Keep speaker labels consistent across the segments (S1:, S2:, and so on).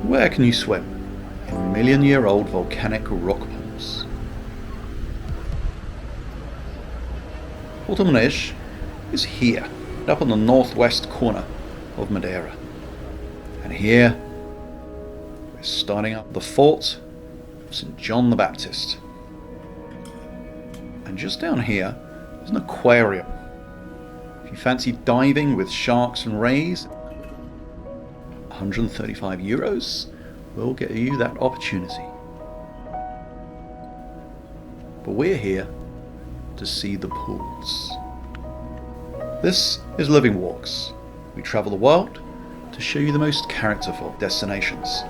S1: Where can you swim? In million-year-old volcanic rock pools. Porto Moniz is here, up on the northwest corner of Madeira. And here, we're starting up the fort of St. John the Baptist. And just down here is an aquarium. If you fancy diving with sharks and rays, 135 euros will get you that opportunity. But we're here to see the pools. This is Living Walks. We travel the world to show you the most characterful destinations.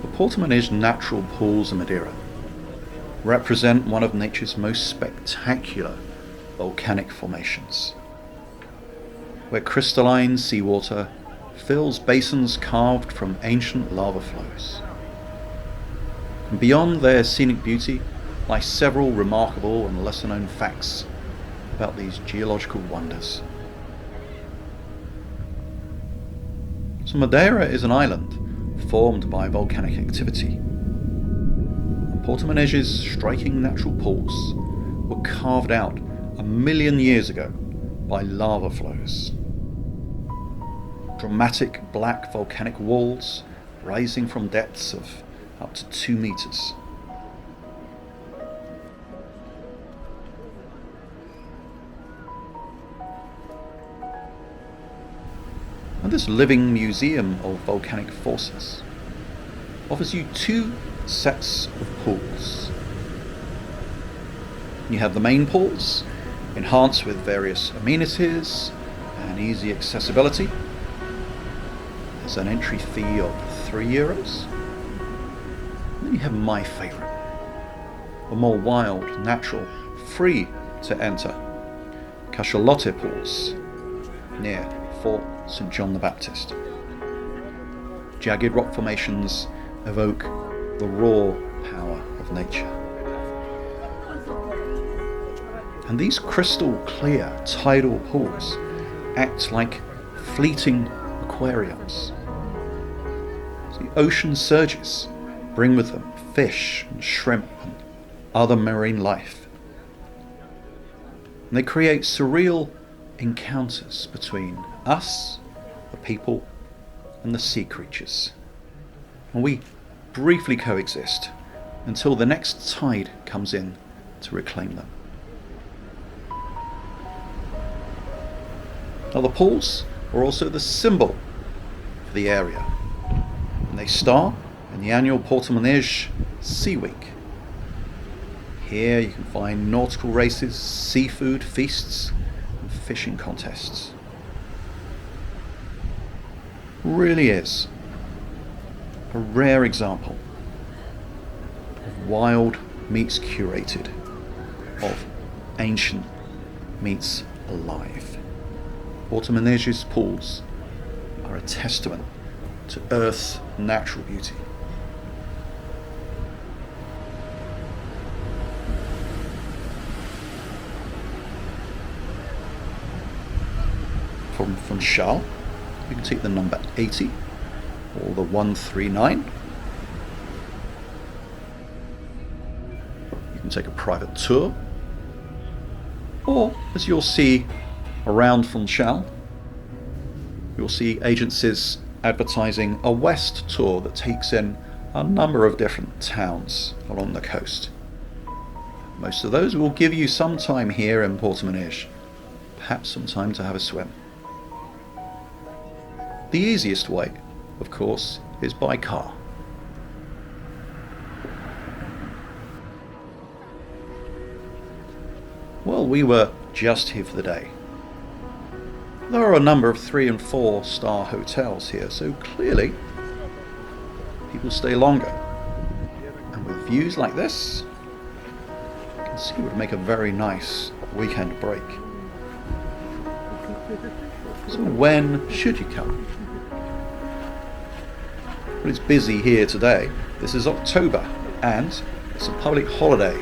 S1: The Porto Moniz natural pools in Madeira represent one of nature's most spectacular volcanic formations, where crystalline seawater fills basins carved from ancient lava flows. And beyond their scenic beauty lie several remarkable and lesser-known facts about these geological wonders. So Madeira is an island formed by volcanic activity. And Porto Moniz's striking natural pools were carved out 1 million years ago by lava flows. Dramatic black volcanic walls rising from depths of up to 2 meters. And this living museum of volcanic forces offers you 2 sets of pools. You have the main pools, enhanced with various amenities and easy accessibility. There's an entry fee of €3. And then you have my favourite, the more wild, natural, free to enter Cachalote pools near Fort St. John the Baptist. Jagged rock formations evoke the raw power of nature. And these crystal clear tidal pools act like fleeting aquariums. The ocean surges bring with them fish and shrimp and other marine life. And they create surreal encounters between us, the people, and the sea creatures. And we briefly coexist until the next tide comes in to reclaim them. Now the pools are also the symbol for the area. And they star in the annual Porto Moniz Sea Week. Here you can find nautical races, seafood feasts, and fishing contests. Really is a rare example of wild meets curated, of ancient meets alive. Porto Moniz's pools are a testament to Earth's natural beauty. From Funchal, you can take the number 80 or the 139. You can take a private tour, or as you'll see around Funchal, you'll see agencies advertising a West Tour that takes in a number of different towns along the coast. Most of those will give you some time here in Porto Moniz, perhaps some time to have a swim. The easiest way, of course, is by car. Well, we were just here for the day. There are a number of 3- and 4-star hotels here, so clearly people stay longer. And with views like this, you can see it would make a very nice weekend break. So when should you come? Well, it's busy here today. This is October and it's a public holiday.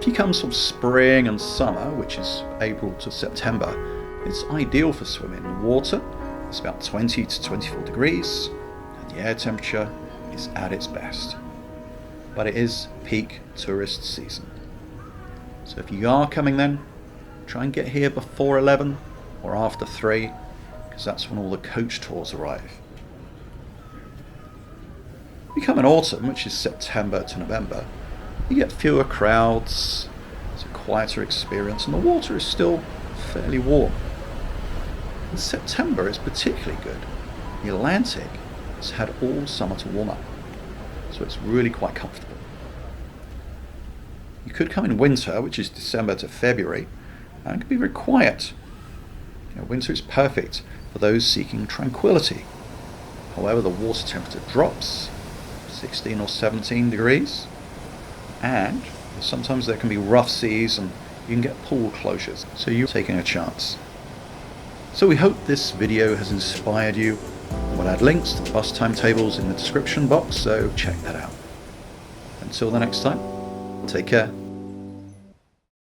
S1: If you come from spring and summer, which is April to September, it's ideal for swimming. The water It's about 20 to 24 degrees and the air temperature is at its best. But it is peak tourist season. So if you are coming then, try and get here before 11 or after 3, because that's when all the coach tours arrive. If you come in autumn, which is September to November, you get fewer crowds, it's a quieter experience, and the water is still fairly warm. In September is particularly good. The Atlantic has had all summer to warm up, so it's really quite comfortable. You could come in winter, which is December to February, and it can be very quiet. Winter is perfect for those seeking tranquility. However, the water temperature drops 16 or 17 degrees, and sometimes there can be rough seas and you can get pool closures, so you're taking a chance. So we hope this video has inspired you. We'll add links to the bus timetables in the description box, so check that out. Until the next time, take care.